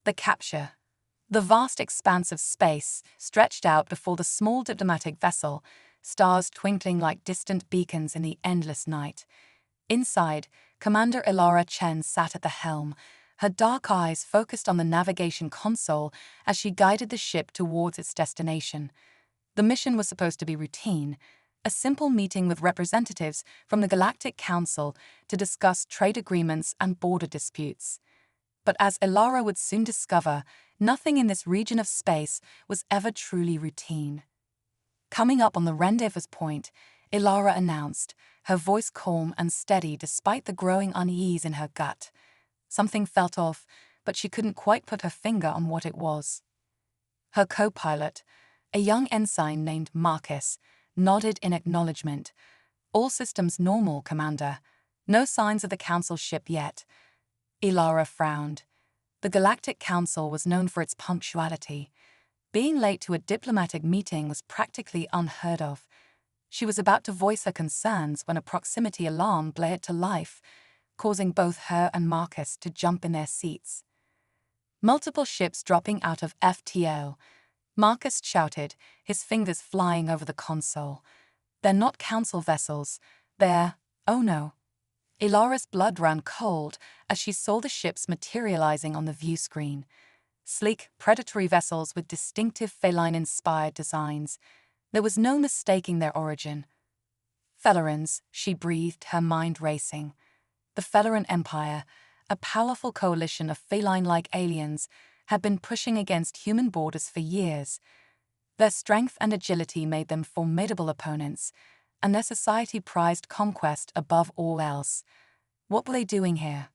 The capture. The vast expanse of space stretched out before the small diplomatic vessel, stars twinkling like distant beacons in the endless night. Inside, Commander Elara Chen sat at the helm, her dark eyes focused on the navigation console as she guided the ship towards its destination. The mission was supposed to be routine, a simple meeting with representatives from the Galactic Council to discuss trade agreements and border disputes. But as Elara would soon discover, nothing in this region of space was ever truly routine. Coming up on the rendezvous point, Elara announced, her voice calm and steady despite the growing unease in her gut. Something felt off, but she couldn't quite put her finger on what it was. Her co-pilot, a young ensign named Marcus, nodded in acknowledgement. "All systems normal, Commander. No signs of the Council ship yet." Elara frowned. The Galactic Council was known for its punctuality. Being late to a diplomatic meeting was practically unheard of. She was about to voice her concerns when a proximity alarm blared to life, causing both her and Marcus to jump in their seats. Multiple ships dropping out of FTO. Marcus shouted, his fingers flying over the console. "They're not Council vessels. They're... oh no." Elara's blood ran cold as she saw the ships materializing on the view screen. Sleek, predatory vessels with distinctive feline-inspired designs. There was no mistaking their origin. Felerans, she breathed, her mind racing. The Feleran Empire, a powerful coalition of feline-like aliens, had been pushing against human borders for years. Their strength and agility made them formidable opponents, and their society prized conquest above all else. What were they doing here?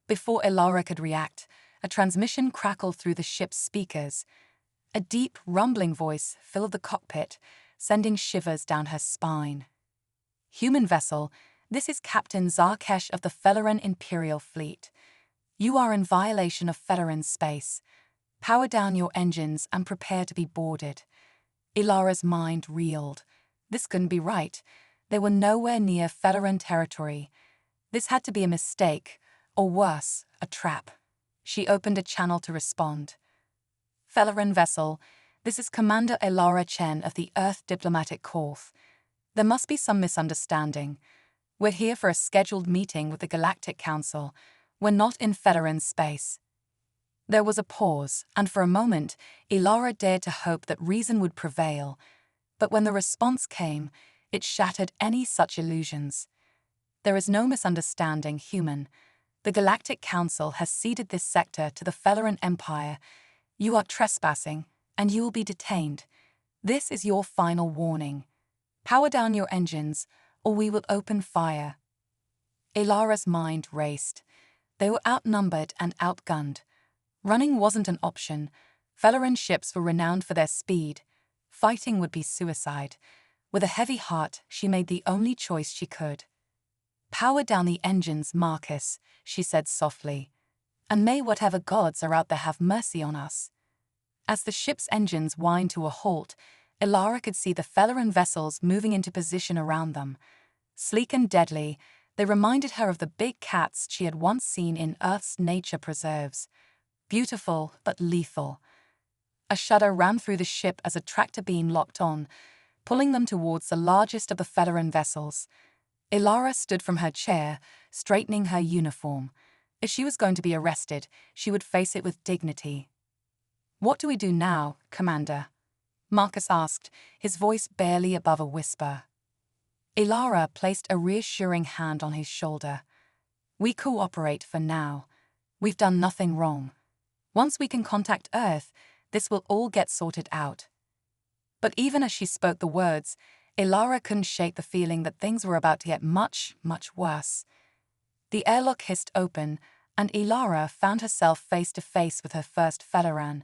Before Elara could react, a transmission crackled through the ship's speakers. A deep, rumbling voice filled the cockpit, sending shivers down her spine. "Human vessel, this is Captain Zarkesh of the Feleran Imperial Fleet. You are in violation of Feleran space. Power down your engines and prepare to be boarded." Elara's mind reeled. This couldn't be right. They were nowhere near Feleran territory. This had to be a mistake, or worse, a trap. She opened a channel to respond. "Feleran vessel, this is Commander Elara Chen of the Earth Diplomatic Corps. There must be some misunderstanding. We're here for a scheduled meeting with the Galactic Council. We're not in Feleran space." There was a pause, and for a moment, Elara dared to hope that reason would prevail. But when the response came, it shattered any such illusions. "There is no misunderstanding, human. The Galactic Council has ceded this sector to the Feleran Empire. You are trespassing, and you will be detained. This is your final warning. Power down your engines, or we will open fire." Elara's mind raced. They were outnumbered and outgunned. Running wasn't an option. Feleran ships were renowned for their speed. Fighting would be suicide. With a heavy heart, she made the only choice she could. "Power down the engines, Marcus," she said softly. "And may whatever gods are out there have mercy on us." As the ship's engines whined to a halt, Elara could see the Feleran vessels moving into position around them. Sleek and deadly, they reminded her of the big cats she had once seen in Earth's nature preserves. Beautiful, but lethal. A shudder ran through the ship as a tractor beam locked on, pulling them towards the largest of the Feleran vessels. Elara stood from her chair, straightening her uniform. If she was going to be arrested, she would face it with dignity. "What do we do now, Commander?" Marcus asked, his voice barely above a whisper. Elara placed a reassuring hand on his shoulder. "We cooperate for now. We've done nothing wrong. Once we can contact Earth, this will all get sorted out." But even as she spoke the words, Elara couldn't shake the feeling that things were about to get much, much worse. The airlock hissed open, and Elara found herself face to face with her first Feleran.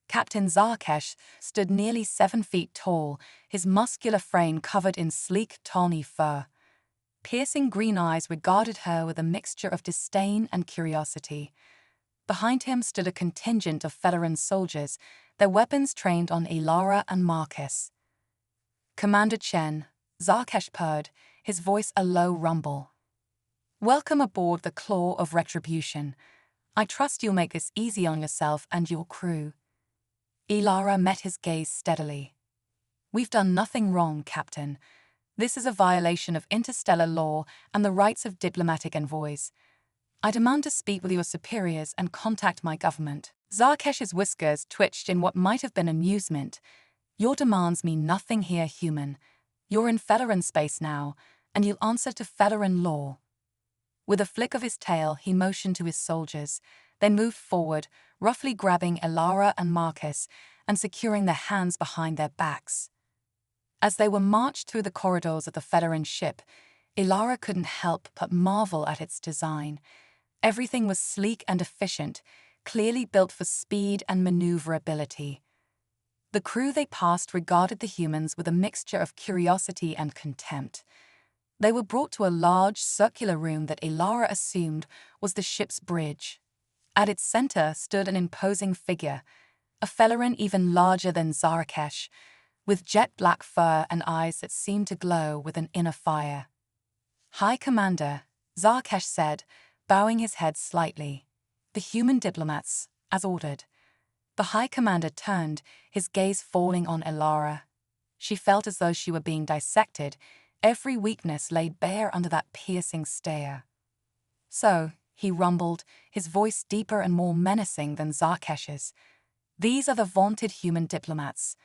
Captain Zarkesh stood nearly 7 feet tall, his muscular frame covered in sleek, tawny fur. Piercing green eyes regarded her with a mixture of disdain and curiosity. Behind him stood a contingent of Feleran soldiers, their weapons trained on Elara and Marcus. "Commander Chen," Zarkesh purred, his voice a low rumble. "Welcome aboard the Claw of Retribution. I trust you'll make this easy on yourself and your crew. Ilara met his gaze steadily. We've done nothing wrong, Captain. This is a violation of interstellar law and the rights of diplomatic envoys. I demand to speak with your superiors and contact my government. Zarkesh's whiskers twitched in what might have been amusement. Your demands mean nothing here, human. You're in Federan space now, and you'll answer to Federan law. With a flick of his tail, he motioned to his soldiers. They moved forward, roughly grabbing Ilara and Marcus and securing their hands behind their backs. As they were marched through the corridors of the Federan ship, Ilara couldn't help but marvel at its design. Everything was sleek and efficient, clearly built for speed and maneuverability. The crew they passed regarded the humans with a mixture of curiosity and contempt. They were brought to a large, circular room that Ilara assumed was the ship's bridge. At its center stood an imposing figure, a Federan even larger than Zarkesh, with jet-black fur and eyes that seemed to glow with an inner fire. "High Commander," Zarkesh said, bowing his head slightly. "The human diplomats, as ordered." The High Commander turned, his gaze falling on Ilara. She felt as though she were being dissected, every weakness laid bare under that piercing stare. "So," he rumbled, his voice deeper and more menacing than Zarkesh's, "these are the vaunted human diplomats.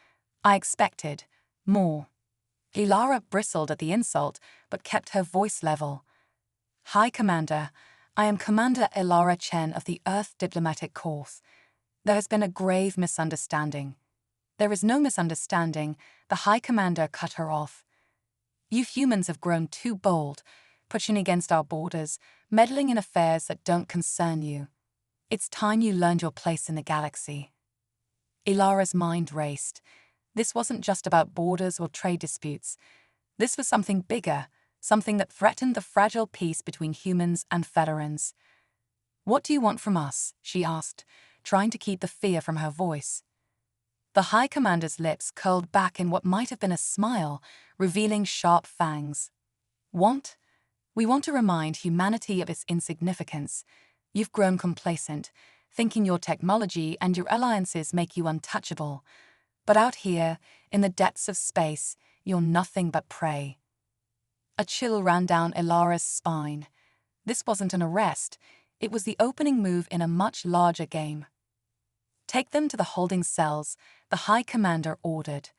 I expected more." Ilara bristled at the insult, but kept her voice level. "High Commander, I am Commander Ilara Chen of the Earth Diplomatic Corps. There has been a grave misunderstanding." "There is no misunderstanding," the High Commander cut her off. "You humans have grown too bold, pushing against our borders, meddling in affairs that don't concern you. It's time you learned your place in the galaxy." Ilara's mind raced. This wasn't just about borders or trade disputes. This was something bigger, something that threatened the fragile peace between humans and Federans. "What do you want from us?" she asked, trying to keep the fear from her voice. The High Commander's lips curled back in what might have been a smile, revealing sharp fangs. "Want? We want to remind humanity of its insignificance. You've grown complacent, thinking your technology and your alliances make you untouchable. But out here, in the depths of space, you're nothing but prey." A chill ran down Ilara's spine. This wasn't an arrest, it was the opening move in a much larger game. "Take them to the holding cells," the High Commander ordered.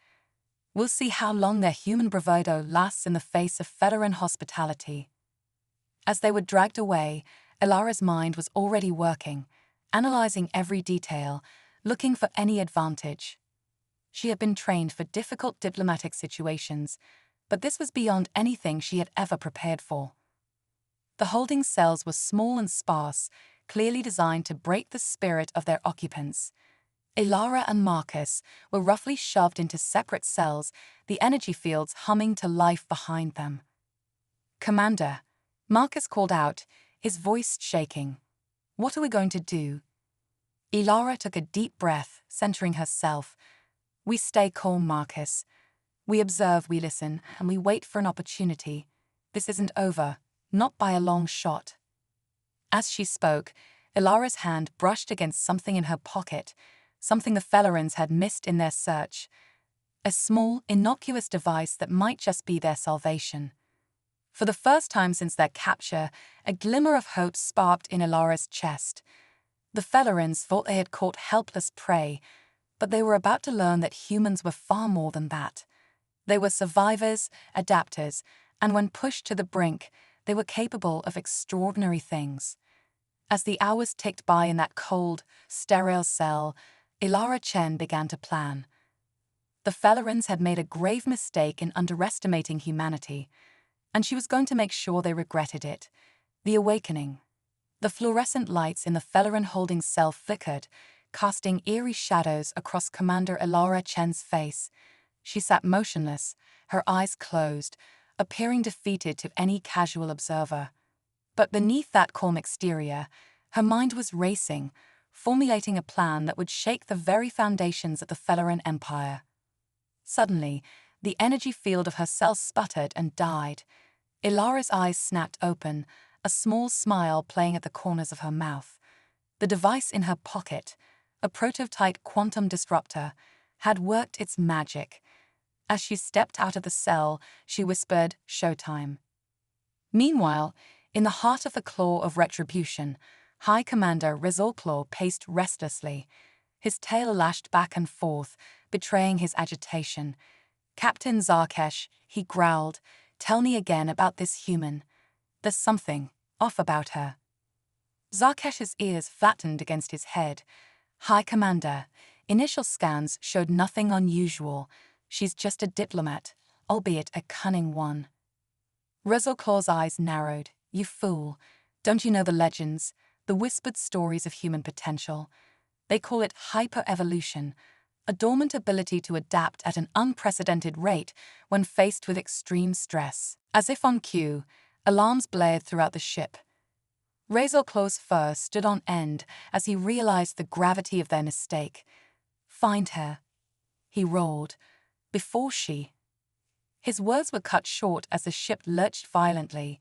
"We'll see how long their human bravado lasts in the face of Federan hospitality." As they were dragged away, Ilara's mind was already working, analyzing every detail, looking for any advantage. She had been trained for difficult diplomatic situations, but this was beyond anything she had ever prepared for. The holding cells were small and sparse, clearly designed to break the spirit of their occupants. Ilara and Marcus were roughly shoved into separate cells, the energy fields humming to life behind them. "Commander," Marcus called out, his voice shaking. "What are we going to do?" Ilara took a deep breath, centering herself. "We stay calm, Marcus. We observe, we listen, and we wait for an opportunity. This isn't over, not by a long shot." As she spoke, Ilara's hand brushed against something in her pocket, something the Federans had missed in their search. A small, innocuous device that might just be their salvation. For the first time since their capture, a glimmer of hope sparked in Ilara's chest. The Federans thought they had caught helpless prey, but they were about to learn that humans were far more than that. They were survivors, adapters, and when pushed to the brink, they were capable of extraordinary things. As the hours ticked by in that cold, sterile cell, Ilara Chen began to plan. The Federans had made a grave mistake in underestimating humanity, and she was going to make sure they regretted it. The awakening. The fluorescent lights in the Federan holding cell flickered, casting eerie shadows across Commander Ilara Chen's face. She sat motionless, her eyes closed, appearing defeated to any casual observer. But beneath that calm exterior, her mind was racing, formulating a plan that would shake the very foundations of the Federan Empire. Suddenly, the energy field of her cell sputtered and died. Ilara's eyes snapped open, a small smile playing at the corners of her mouth. The device in her pocket, a prototype quantum disruptor, had worked its magic. As she stepped out of the cell, she whispered, "Showtime." Meanwhile, in the heart of the claw of retribution, High Commander Rizalclaw paced restlessly. His tail lashed back and forth, betraying his agitation. "Captain Zarkesh," he growled, "tell me again about this human. There's something off about her." Zarkesh's ears flattened against his head. "High Commander, initial scans showed nothing unusual. She's just a diplomat, albeit a cunning one." Rizalclaw's eyes narrowed. "You fool. Don't you know the legends, the whispered stories of human potential? They call it hyper-evolution, a dormant ability to adapt at an unprecedented rate when faced with extreme stress." As if on cue, alarms blared throughout the ship. Rizalclaw's fur stood on end as he realized the gravity of their mistake. "Find her," he roared, "before she—" His words were cut short as the ship lurched violently.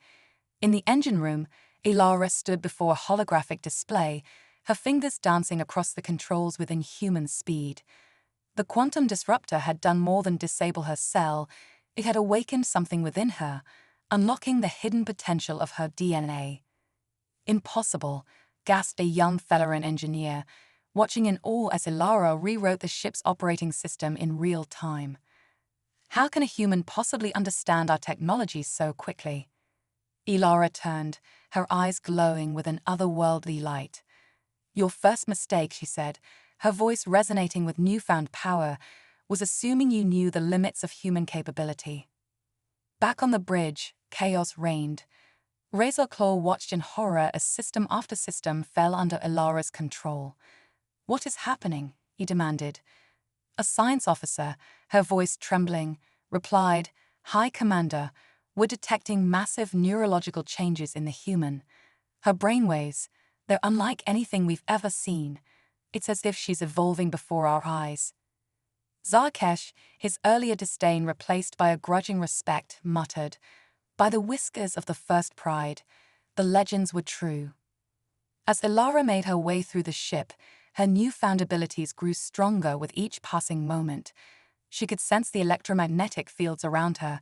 In the engine room, Ilara stood before a holographic display, her fingers dancing across the controls with inhuman speed. The quantum disruptor had done more than disable her cell. It had awakened something within her, unlocking the hidden potential of her DNA. "Impossible," gasped a young Felleran engineer, watching in awe as Ilara rewrote the ship's operating system in real time. "How can a human possibly understand our technology so quickly?" Ilara turned, her eyes glowing with an otherworldly light. "Your first mistake," she said, her voice resonating with newfound power, "was assuming you knew the limits of human capability." Back on the bridge, chaos reigned. Rizalclaw watched in horror as system after system fell under Ilara's control. "What is happening?" he demanded. A science officer, her voice trembling, replied, "High Commander, we're detecting massive neurological changes in the human. Her brainwaves, they're unlike anything we've ever seen. It's as if she's evolving before our eyes." Zarkesh, his earlier disdain replaced by a grudging respect, muttered, "By the whiskers of the first pride, the legends were true." As Ilara made her way through the ship, her newfound abilities grew stronger with each passing moment. She could sense the electromagnetic fields around her,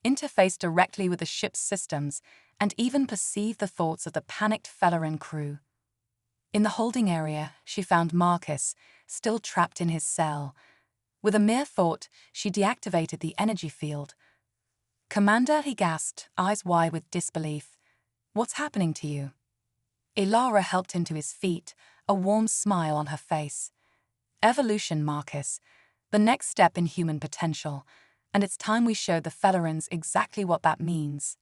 interface directly with the ship's systems, and even perceive the thoughts of the panicked Felleran crew. In the holding area, she found Marcus, still trapped in his cell. With a mere thought, she deactivated the energy field. "Commander," he gasped, eyes wide with disbelief. "What's happening to you?" Ilara helped him to his feet, a warm smile on her face. "Evolution, Marcus. The next step in human potential, and it's time we showed the Fellerans exactly what that means."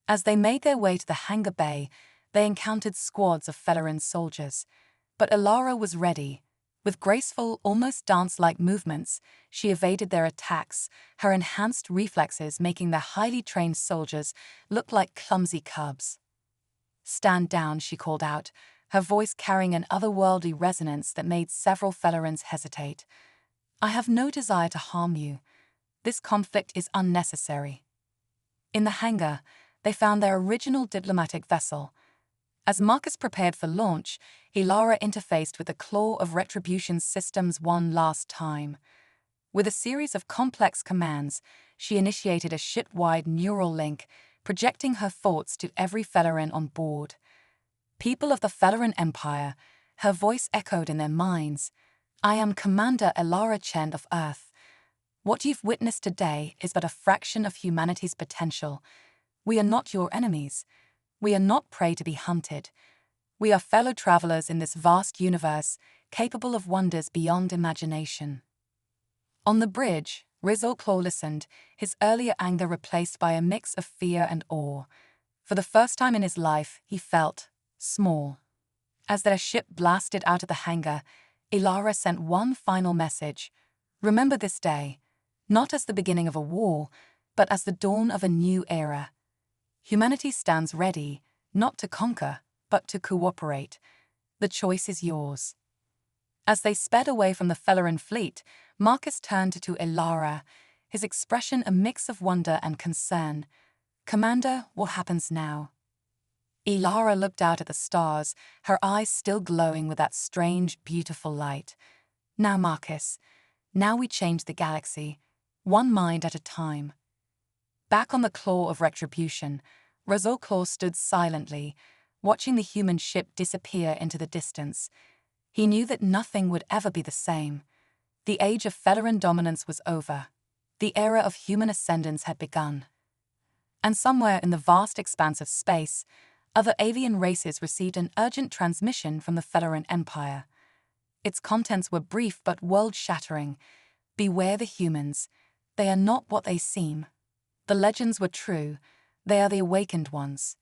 As they made their way to the hangar bay, they encountered squads of Felleran soldiers. But Ilara was ready. With graceful, almost dance-like movements, she evaded their attacks, her enhanced reflexes making their highly trained soldiers look like clumsy cubs. "Stand down," she called out, her voice carrying an otherworldly resonance that made several Fellerans hesitate. "I have no desire to harm you. This conflict is unnecessary." In the hangar, they found their original diplomatic vessel. As Marcus prepared for launch, Ilara interfaced with the Claw of Retribution systems one last time. With a series of complex commands, she initiated a ship-wide neural link, projecting her thoughts to every Felleran on board. "People of the Felleran Empire," her voice echoed in their minds, "I am Commander Ilara Chen of Earth. What you've witnessed today is but a fraction of humanity's potential. We are not your enemies. We are not prey to be hunted. We are fellow travelers in this vast universe, capable of wonders beyond imagination." On the bridge, Rizalclaw listened, his earlier anger replaced by a mix of fear and awe. For the first time in his life, he felt small. As their ship blasted out of the hangar, Ilara sent one final message. "Remember this day, not as the beginning of a war, but as the dawn of a new era. Humanity stands ready, not to conquer, but to cooperate. The choice is yours." As they sped away from the Felleran fleet, Marcus turned to Ilara, his expression a mix of wonder and concern. "Commander, what happens now?" Ilara looked out at the stars, her eyes still glowing with that strange, beautiful light. Now, Marcus, now we change the galaxy, one mind at a time. Back on the claw of retribution, Razorclaw stood silently, watching the human ship disappear into the distance. He knew that nothing would ever be the same. The age of Fedoran dominance was over. The era of human ascendance had begun. And somewhere in the vast expanse of space, other alien races received an urgent transmission from the Fedoran Empire. Its contents were brief but world-shattering. Beware the humans. They are not what they seem. The legends were true. They are the awakened ones.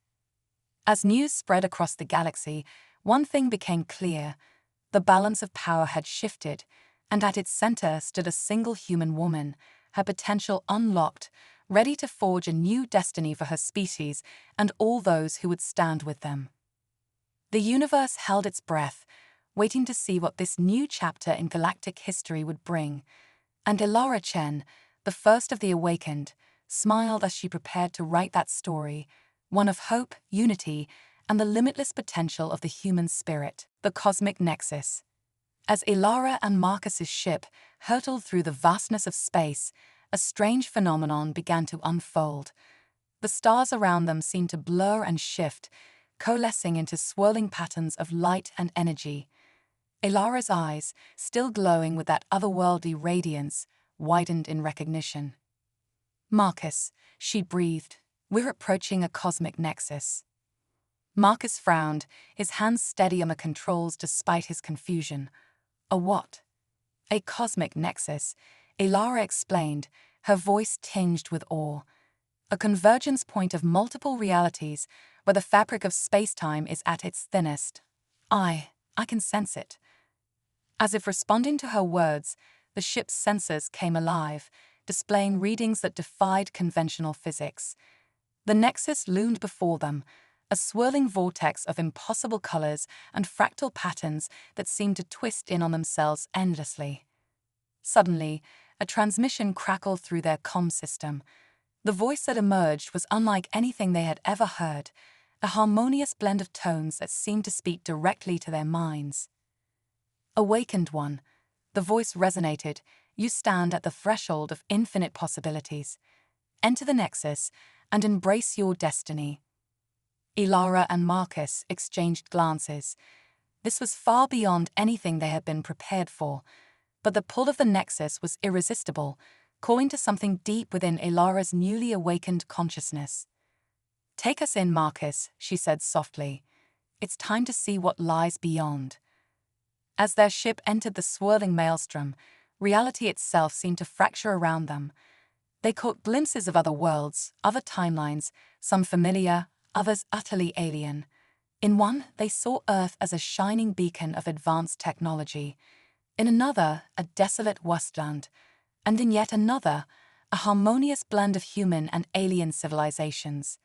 As news spread across the galaxy, one thing became clear. The balance of power had shifted, and at its center stood a single human woman, her potential unlocked, ready to forge a new destiny for her species and all those who would stand with them. The universe held its breath, waiting to see what this new chapter in galactic history would bring, and Ilara Chen, the first of the awakened, smiled as she prepared to write that story, one of hope, unity, and the limitless potential of the human spirit, the cosmic nexus. As Ilara and Marcus's ship hurtled through the vastness of space, a strange phenomenon began to unfold. The stars around them seemed to blur and shift, coalescing into swirling patterns of light and energy. Ilara's eyes, still glowing with that otherworldly radiance, widened in recognition. "Marcus," she breathed, "we're approaching a cosmic nexus." Marcus frowned, his hands steady on the controls despite his confusion. "A what?" "A cosmic nexus," Ilara explained, her voice tinged with awe. "A convergence point of multiple realities where the fabric of space-time is at its thinnest. I can sense it." As if responding to her words, the ship's sensors came alive, displaying readings that defied conventional physics. The nexus loomed before them, a swirling vortex of impossible colors and fractal patterns that seemed to twist in on themselves endlessly. Suddenly, a transmission crackled through their comm system. The voice that emerged was unlike anything they had ever heard, a harmonious blend of tones that seemed to speak directly to their minds. "Awakened one," the voice resonated, "you stand at the threshold of infinite possibilities. Enter the nexus and embrace your destiny." Ilara and Marcus exchanged glances. This was far beyond anything they had been prepared for, but the pull of the nexus was irresistible, calling to something deep within Ilara's newly awakened consciousness. "Take us in, Marcus," she said softly. "It's time to see what lies beyond." As their ship entered the swirling maelstrom, reality itself seemed to fracture around them. They caught glimpses of other worlds, other timelines, some familiar, others utterly alien. In one, they saw Earth as a shining beacon of advanced technology. In another, a desolate wasteland. And in yet another, a harmonious blend of human and alien civilizations.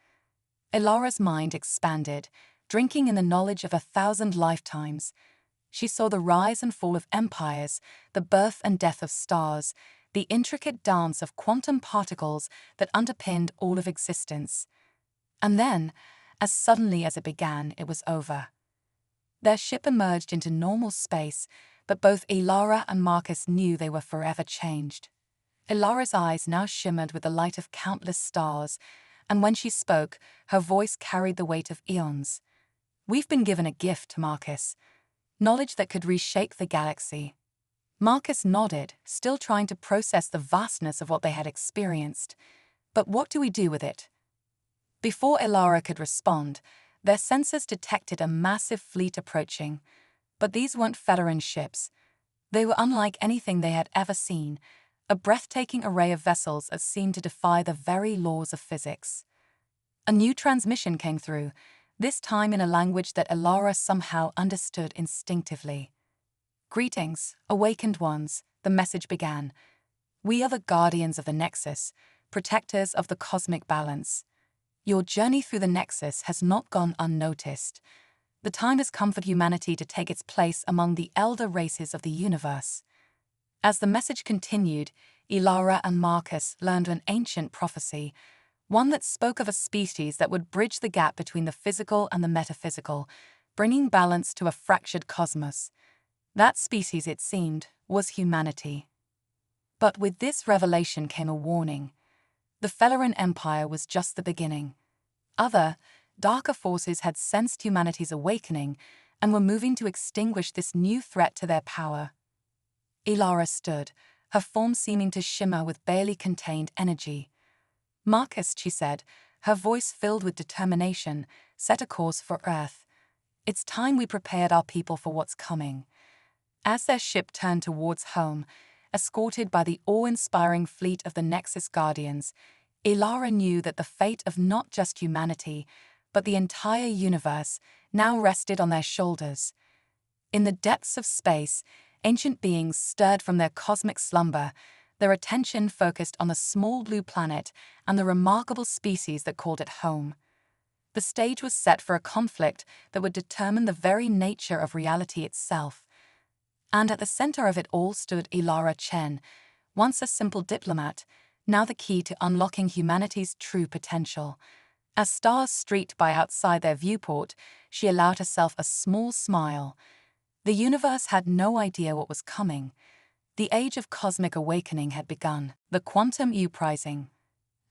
Ilara's mind expanded, drinking in the knowledge of 1,000 lifetimes. She saw the rise and fall of empires, the birth and death of stars, the intricate dance of quantum particles that underpinned all of existence. And then, as suddenly as it began, it was over. Their ship emerged into normal space, but both Ilara and Marcus knew they were forever changed. Ilara's eyes now shimmered with the light of countless stars, and when she spoke, her voice carried the weight of eons. "We've been given a gift, Marcus. Knowledge that could reshape the galaxy." Marcus nodded, still trying to process the vastness of what they had experienced. "But what do we do with it?" Before Ilara could respond, their sensors detected a massive fleet approaching. But these weren't Fedoran ships. They were unlike anything they had ever seen, a breathtaking array of vessels that seemed to defy the very laws of physics. A new transmission came through, this time in a language that Ilara somehow understood instinctively. "Greetings, awakened ones," the message began. "We are the guardians of the Nexus, protectors of the cosmic balance. Your journey through the Nexus has not gone unnoticed. The time has come for humanity to take its place among the elder races of the universe." As the message continued, Ilara and Marcus learned an ancient prophecy, one that spoke of a species that would bridge the gap between the physical and the metaphysical, bringing balance to a fractured cosmos. That species, it seemed, was humanity. But with this revelation came a warning. The Felleran Empire was just the beginning. Other, darker forces had sensed humanity's awakening and were moving to extinguish this new threat to their power. Ilara stood, her form seeming to shimmer with barely contained energy. "Marcus," she said, her voice filled with determination, "set a course for Earth. It's time we prepared our people for what's coming." As their ship turned towards home, escorted by the awe-inspiring fleet of the Nexus Guardians, Ilara knew that the fate of not just humanity, but the entire universe, now rested on their shoulders. In the depths of space, ancient beings stirred from their cosmic slumber, their attention focused on the small blue planet and the remarkable species that called it home. The stage was set for a conflict that would determine the very nature of reality itself. And at the center of it all stood Ilara Chen, once a simple diplomat, now the key to unlocking humanity's true potential. As stars streaked by outside their viewport, she allowed herself a small smile. The universe had no idea what was coming. The age of cosmic awakening had begun, the quantum uprising.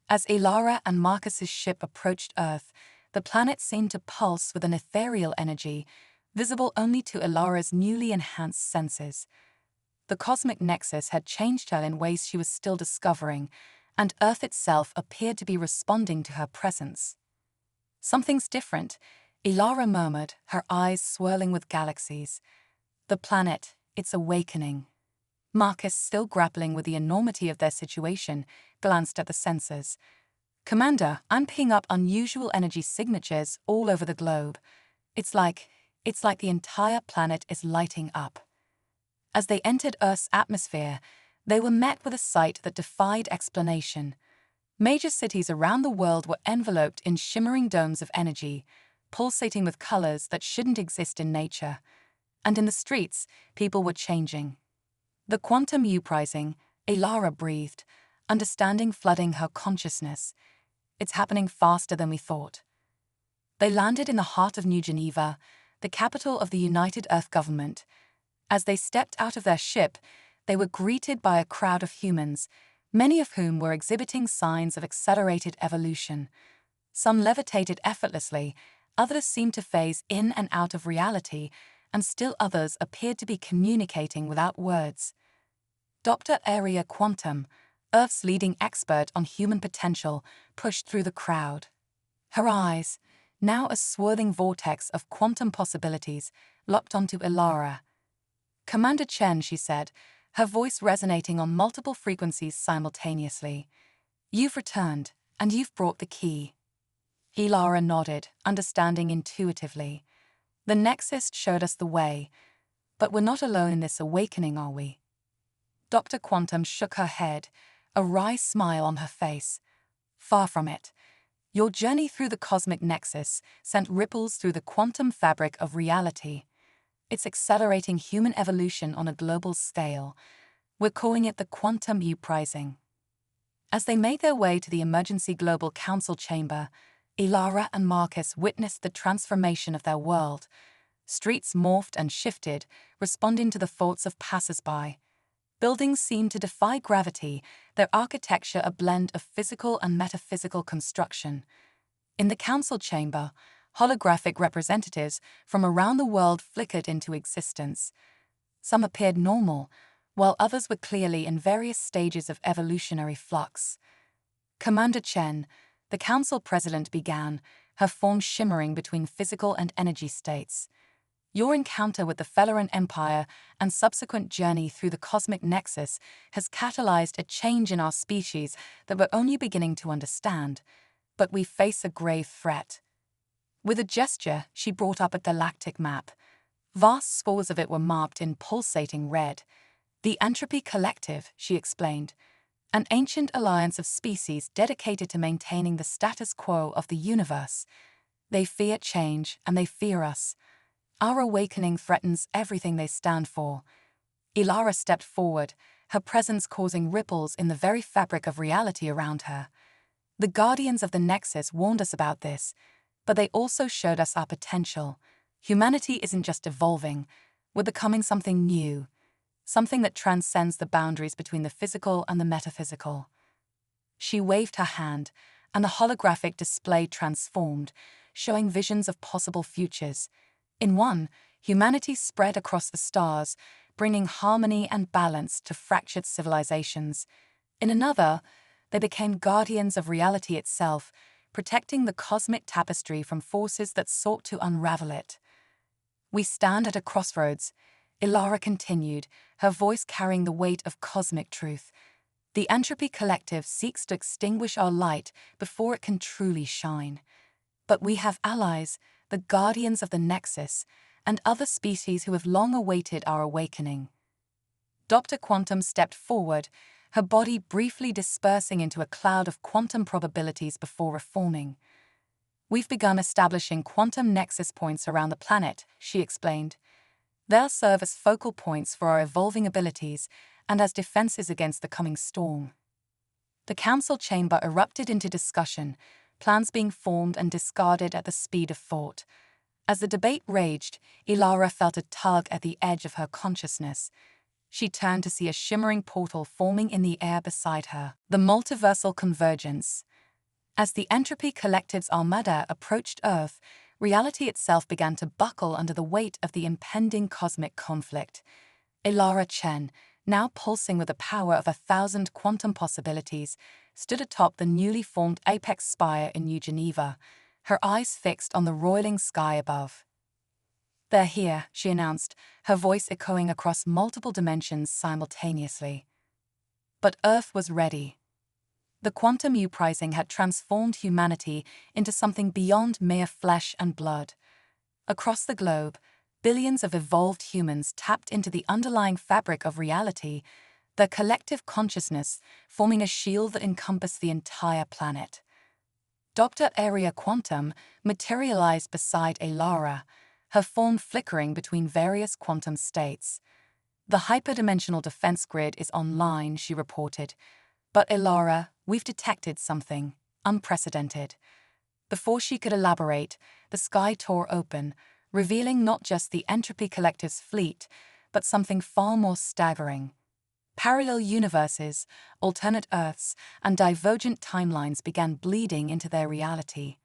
As Ilara and Marcus's ship approached Earth, the planet seemed to pulse with an ethereal energy, visible only to Ilara's newly enhanced senses. The cosmic nexus had changed her in ways she was still discovering, and Earth itself appeared to be responding to her presence. "Something's different," Ilara murmured, her eyes swirling with galaxies. "The planet, it's awakening." Marcus, still grappling with the enormity of their situation, glanced at the sensors. "Commander, I'm picking up unusual energy signatures all over the globe. It's like the entire planet is lighting up." As they entered Earth's atmosphere, they were met with a sight that defied explanation. Major cities around the world were enveloped in shimmering domes of energy, pulsating with colors that shouldn't exist in nature. And in the streets, people were changing. "The quantum uprising," Ilara breathed, understanding flooding her consciousness. "It's happening faster than we thought." They landed in the heart of New Geneva, the capital of the United Earth Government. As they stepped out of their ship, they were greeted by a crowd of humans, many of whom were exhibiting signs of accelerated evolution. Some levitated effortlessly, others seemed to phase in and out of reality, and still others appeared to be communicating without words. Dr. Aria Quantum, Earth's leading expert on human potential, pushed through the crowd. Her eyes, now a swirling vortex of quantum possibilities, locked onto Ilara. "Commander Chen," she said, her voice resonating on multiple frequencies simultaneously. "You've returned, and you've brought the key." Ilara nodded, understanding intuitively. "The Nexus showed us the way, but we're not alone in this awakening, are we?" Dr. Quantum shook her head, a wry smile on her face. "Far from it. Your journey through the cosmic nexus sent ripples through the quantum fabric of reality. It's accelerating human evolution on a global scale. We're calling it the quantum uprising." As they made their way to the Emergency Global Council chamber, Ilara and Marcus witnessed the transformation of their world. Streets morphed and shifted, responding to the thoughts of passers-by. Buildings seemed to defy gravity, their architecture a blend of physical and metaphysical construction. In the council chamber, holographic representatives from around the world flickered into existence. Some appeared normal, while others were clearly in various stages of evolutionary flux. "Commander Chen," the council president began, her form shimmering between physical and energy states. "Your encounter with the Felleran Empire and subsequent journey through the cosmic nexus has catalyzed a change in our species that we're only beginning to understand, but we face a grave threat." With a gesture, she brought up a galactic map. Vast spores of it were marked in pulsating red. "The Entropy Collective," she explained, "an ancient alliance of species dedicated to maintaining the status quo of the universe. They fear change, and they fear us. Our awakening threatens everything they stand for." Ilara stepped forward, her presence causing ripples in the very fabric of reality around her. The Guardians of the Nexus warned us about this, but they also showed us our potential. Humanity isn't just evolving, we're becoming something new, something that transcends the boundaries between the physical and the metaphysical. She waved her hand, and the holographic display transformed, showing visions of possible futures. In one, humanity spread across the stars, bringing harmony and balance to fractured civilizations. In another, they became guardians of reality itself, protecting the cosmic tapestry from forces that sought to unravel it. We stand at a crossroads, Ilara continued, her voice carrying the weight of cosmic truth. The Entropy Collective seeks to extinguish our light before it can truly shine. But we have allies, the Guardians of the Nexus, and other species who have long awaited our awakening. Dr. Quantum stepped forward, her body briefly dispersing into a cloud of quantum probabilities before reforming. We've begun establishing quantum nexus points around the planet, she explained. They'll serve as focal points for our evolving abilities and as defenses against the coming storm. The council chamber erupted into discussion, plans being formed and discarded at the speed of thought. As the debate raged, Ilara felt a tug at the edge of her consciousness. She turned to see a shimmering portal forming in the air beside her, the multiversal convergence. As the Entropy Collective's armada approached Earth, reality itself began to buckle under the weight of the impending cosmic conflict. Ilara Chen, now pulsing with the power of 1,000 quantum possibilities, stood atop the newly formed apex spire in New Geneva, her eyes fixed on the roiling sky above. "They're here," she announced, her voice echoing across multiple dimensions simultaneously. But Earth was ready. The quantum uprising had transformed humanity into something beyond mere flesh and blood. Across the globe, billions of evolved humans tapped into the underlying fabric of reality, their collective consciousness forming a shield that encompassed the entire planet. Dr. Area Quantum materialized beside Ilara, her form flickering between various quantum states. "The hyperdimensional defense grid is online," she reported. "But Ilara, we've detected something unprecedented." Before she could elaborate, the sky tore open, revealing not just the Entropy Collective's fleet, but something far more staggering. Parallel universes, alternate Earths, and divergent timelines began bleeding into their reality.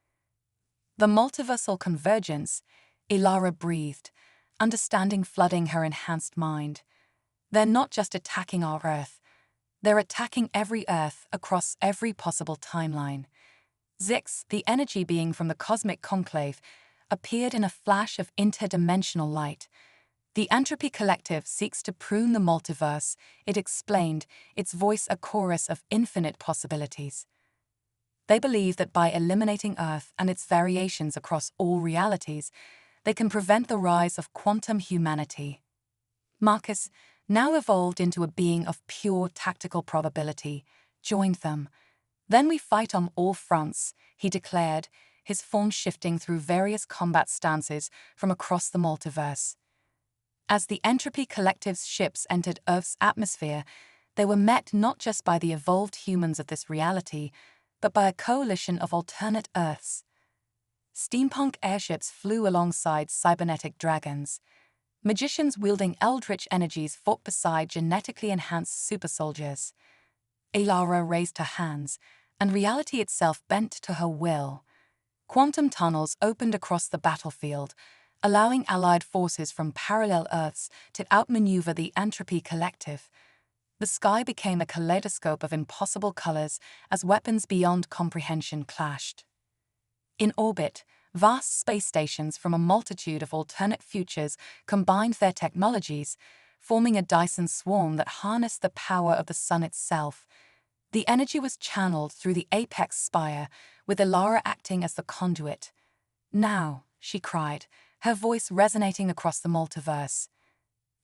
The multiversal convergence, Ilara breathed, understanding flooding her enhanced mind. They're not just attacking our Earth, they're attacking every Earth across every possible timeline. Zix, the energy being from the cosmic conclave, appeared in a flash of interdimensional light. "The Entropy Collective seeks to prune the multiverse," it explained, its voice a chorus of infinite possibilities. They believe that by eliminating Earth and its variations across all realities, they can prevent the rise of quantum humanity. Marcus, now evolved into a being of pure tactical probability, joined them. "Then we fight on all fronts," he declared, his form shifting through various combat stances from across the multiverse. As the Entropy Collective's ships entered Earth's atmosphere, they were met not just by the evolved humans of this reality, but by a coalition of alternate Earths. Steampunk airships flew alongside cybernetic dragons. Magicians wielding eldritch energies fought beside genetically enhanced supersoldiers. Ilara raised her hands, and reality itself bent to her will. Quantum tunnels opened across the battlefield, allowing allied forces from parallel Earths to outmaneuver the Entropy Collective. The sky became a kaleidoscope of impossible colors as weapons beyond comprehension clashed. In orbit, vast space stations from a multitude of alternate futures combined their technologies, forming a Dyson swarm that harnessed the power of the sun itself. The energy was channeled through the apex spire, with Ilara acting as the conduit. "Now," she cried, her voice resonating across the multiverse.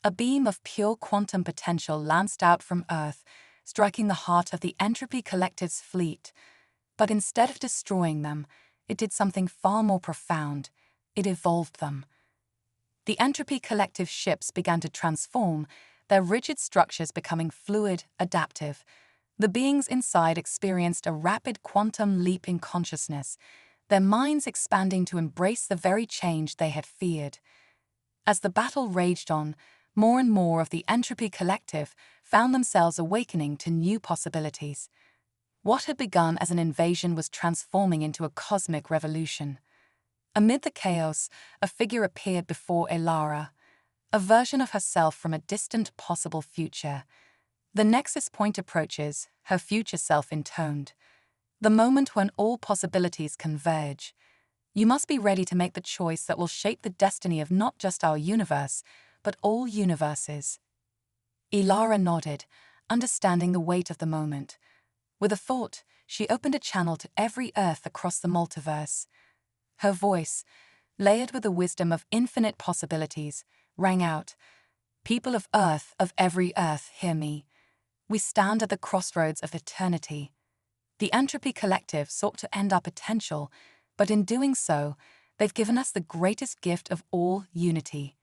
A beam of pure quantum potential lanced out from Earth, striking the heart of the Entropy Collective's fleet. But instead of destroying them, it did something far more profound. It evolved them. The Entropy Collective ships began to transform, their rigid structures becoming fluid, adaptive. The beings inside experienced a rapid quantum leap in consciousness, their minds expanding to embrace the very change they had feared. As the battle raged on, more and more of the Entropy Collective found themselves awakening to new possibilities. What had begun as an invasion was transforming into a cosmic revolution. Amid the chaos, a figure appeared before Elara, a version of herself from a distant possible future. The nexus point approaches, her future self intoned. The moment when all possibilities converge. You must be ready to make the choice that will shape the destiny of not just our universe, but all universes. Elara nodded, understanding the weight of the moment. With a thought, she opened a channel to every Earth across the multiverse. Her voice, layered with the wisdom of infinite possibilities, rang out. People of Earth, of every Earth, hear me. We stand at the crossroads of eternity. The Entropy Collective sought to end our potential, but in doing so, they've given us the greatest gift of all, unity.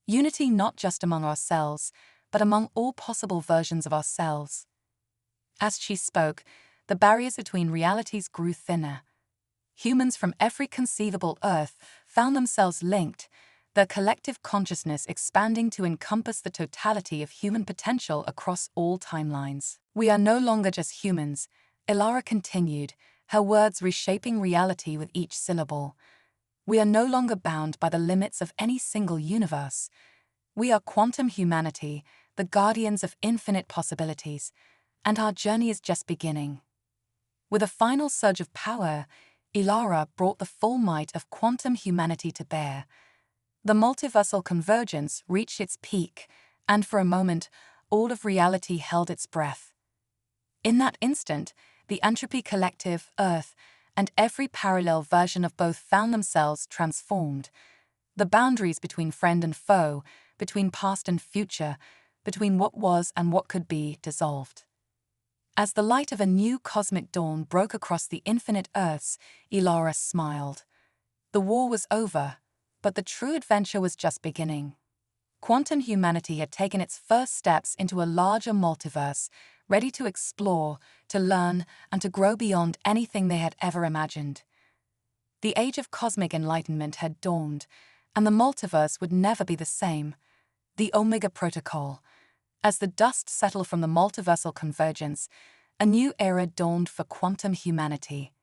Unity not just among ourselves, but among all possible versions of ourselves. As she spoke, the barriers between realities grew thinner. Humans from every conceivable Earth found themselves linked, their collective consciousness expanding to encompass the totality of human potential across all timelines. We are no longer just humans, Elara continued, her words reshaping reality with each syllable. We are no longer bound by the limits of any single universe. We are quantum humanity, the guardians of infinite possibilities, and our journey is just beginning. With a final surge of power, Elara brought the full might of quantum humanity to bear. The multiversal convergence reached its peak, and for a moment, all of reality held its breath. In that instant, the Entropy Collective, Earth, and every parallel version of both found themselves transformed. The boundaries between friend and foe, between past and future, between what was and what could be, dissolved. As the light of a new cosmic dawn broke across the infinite Earths, Elara smiled. The war was over, but the true adventure was just beginning. Quantum humanity had taken its first steps into a larger multiverse, ready to explore, to learn, and to grow beyond anything they had ever imagined. The age of cosmic enlightenment had dawned, and the multiverse would never be the same. The Omega Protocol. As the dust settled from the multiversal convergence, a new era dawned for quantum humanity.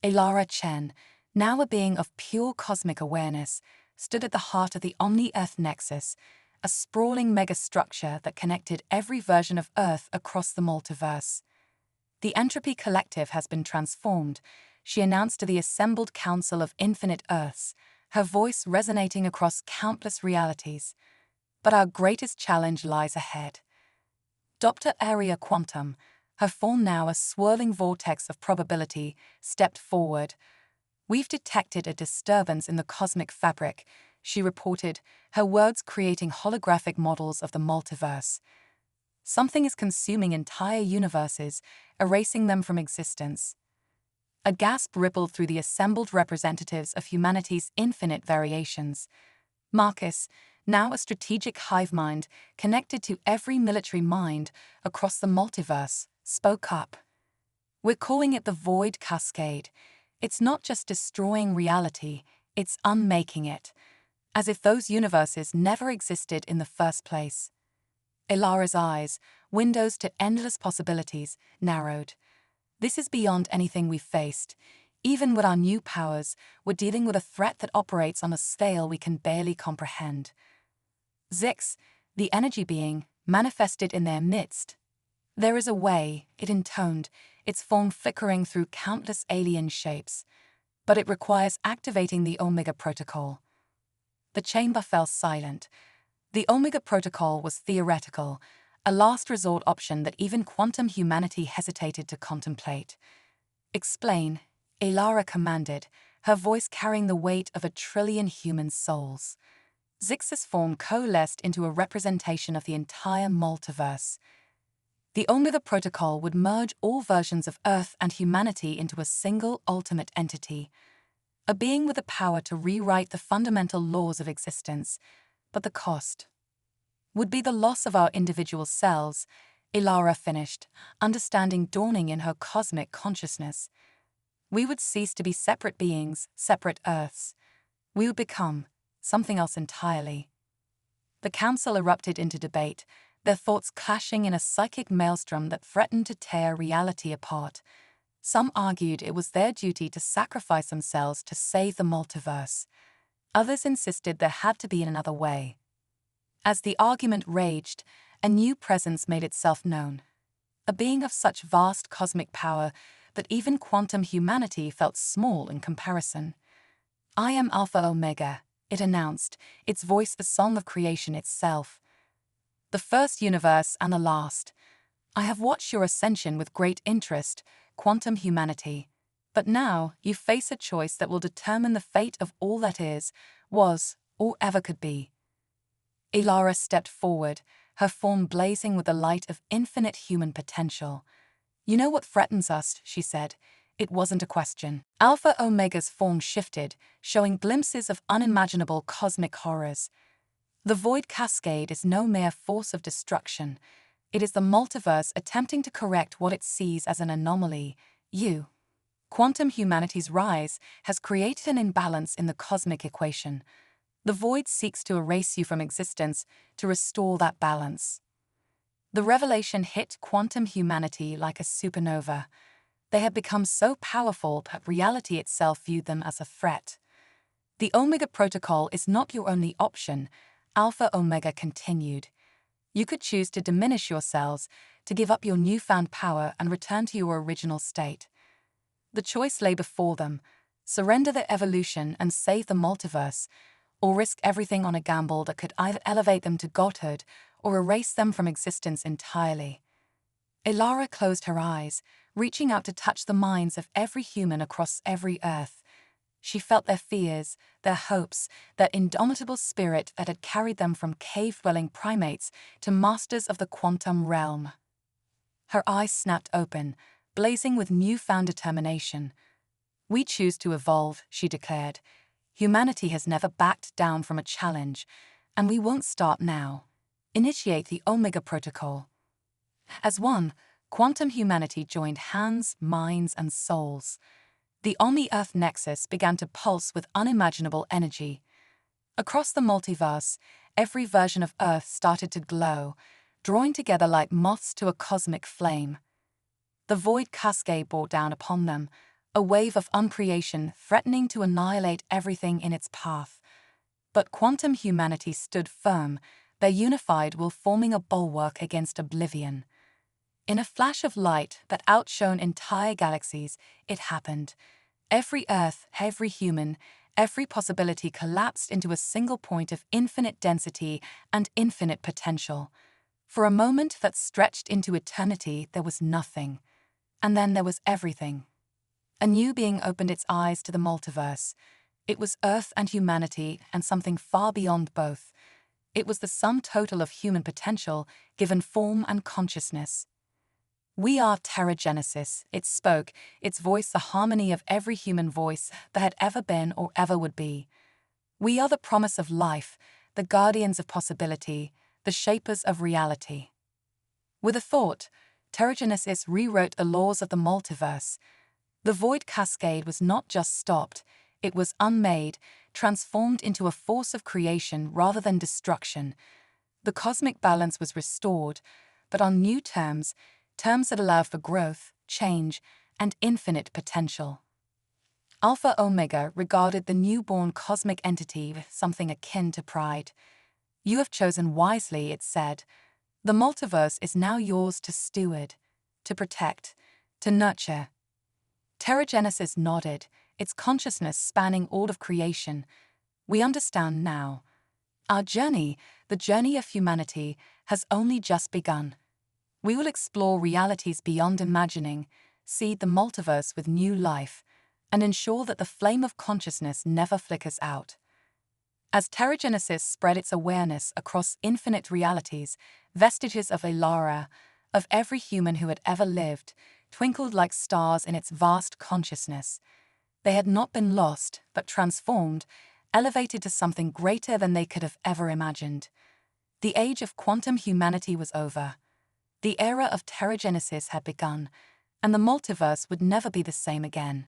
Elara Chen, now a being of pure cosmic awareness, stood at the heart of the Omni-Earth Nexus, a sprawling megastructure that connected every version of Earth across the multiverse. The Entropy Collective has been transformed, she announced to the assembled Council of Infinite Earths, her voice resonating across countless realities. But our greatest challenge lies ahead. Dr. Aria Quantum, her form now a swirling vortex of probability, stepped forward. We've detected a disturbance in the cosmic fabric, she reported, her words creating holographic models of the multiverse. Something is consuming entire universes, erasing them from existence. A gasp rippled through the assembled representatives of humanity's infinite variations. Marcus, now a strategic hive mind connected to every military mind across the multiverse, spoke up. We're calling it the Void Cascade. It's not just destroying reality, it's unmaking it, as if those universes never existed in the first place. Elara's eyes, windows to endless possibilities, narrowed. This is beyond anything we've faced. Even with our new powers, we're dealing with a threat that operates on a scale we can barely comprehend. Zix, the energy being, manifested in their midst. There is a way, it intoned, its form flickering through countless alien shapes, but it requires activating the Omega Protocol. The chamber fell silent. The Omega Protocol was theoretical, a last resort option that even quantum humanity hesitated to contemplate. Explain, Elara commanded, her voice carrying the weight of 1 trillion human souls. Zix's form coalesced into a representation of the entire multiverse. The Omega Protocol would merge all versions of Earth and humanity into a single ultimate entity, a being with the power to rewrite the fundamental laws of existence. But the cost would be the loss of our individual selves, Ilara finished, understanding dawning in her cosmic consciousness. We would cease to be separate beings, separate Earths. We would become something else entirely. The council erupted into debate, their thoughts clashing in a psychic maelstrom that threatened to tear reality apart. Some argued it was their duty to sacrifice themselves to save the multiverse. Others insisted there had to be another way. As the argument raged, a new presence made itself known. A being of such vast cosmic power that even quantum humanity felt small in comparison. "I am Alpha Omega," it announced, its voice the song of creation itself. "The first universe and the last. I have watched your ascension with great interest, quantum humanity. But now you face a choice that will determine the fate of all that is, was, or ever could be." Ilara stepped forward, her form blazing with the light of infinite human potential. "You know what threatens us," she said. It wasn't a question. Alpha Omega's form shifted, showing glimpses of unimaginable cosmic horrors. The Void Cascade is no mere force of destruction. It is the multiverse attempting to correct what it sees as an anomaly. You. Quantum humanity's rise has created an imbalance in the cosmic equation. The Void seeks to erase you from existence to restore that balance. The revelation hit quantum humanity like a supernova. They had become so powerful that reality itself viewed them as a threat. "The Omega Protocol is not your only option," Alpha Omega continued. "You could choose to diminish yourselves, to give up your newfound power and return to your original state. The choice lay before them: surrender their evolution and save the multiverse, or risk everything on a gamble that could either elevate them to godhood or erase them from existence entirely." Ilara closed her eyes, reaching out to touch the minds of every human across every Earth. She felt their fears, their hopes, that indomitable spirit that had carried them from cave-dwelling primates to masters of the quantum realm. Her eyes snapped open, blazing with newfound determination. "We choose to evolve," she declared. "Humanity has never backed down from a challenge, and we won't start now. Initiate the Omega Protocol." As one, quantum humanity joined hands, minds, and souls. The Omni-Earth nexus began to pulse with unimaginable energy. Across the multiverse, every version of Earth started to glow, drawing together like moths to a cosmic flame. The Void Cascade bore down upon them, a wave of uncreation threatening to annihilate everything in its path. But quantum humanity stood firm, their unified will forming a bulwark against oblivion. In a flash of light that outshone entire galaxies, it happened. Every Earth, every human, every possibility collapsed into a single point of infinite density and infinite potential. For a moment that stretched into eternity, there was nothing. And then there was everything. A new being opened its eyes to the multiverse. It was Earth and humanity, and something far beyond both. It was the sum total of human potential, given form and consciousness. "We are Terragenesis," it spoke, its voice the harmony of every human voice that had ever been or ever would be. "We are the promise of life, the guardians of possibility, the shapers of reality." With a thought, Terragenesis rewrote the laws of the multiverse. The Void Cascade was not just stopped, it was unmade, transformed into a force of creation rather than destruction. The cosmic balance was restored, but on new terms that allow for growth, change, and infinite potential. Alpha Omega regarded the newborn cosmic entity with something akin to pride. "You have chosen wisely," it said. "The multiverse is now yours to steward, to protect, to nurture." Terragenesis nodded, its consciousness spanning all of creation. "We understand now. Our journey, the journey of humanity, has only just begun. We will explore realities beyond imagining, seed the multiverse with new life, and ensure that the flame of consciousness never flickers out." As Terragenesis spread its awareness across infinite realities, vestiges of Ilara, of every human who had ever lived, twinkled like stars in its vast consciousness. They had not been lost, but transformed, elevated to something greater than they could have ever imagined. The age of quantum humanity was over. The era of Terrigenesis had begun, and the multiverse would never be the same again.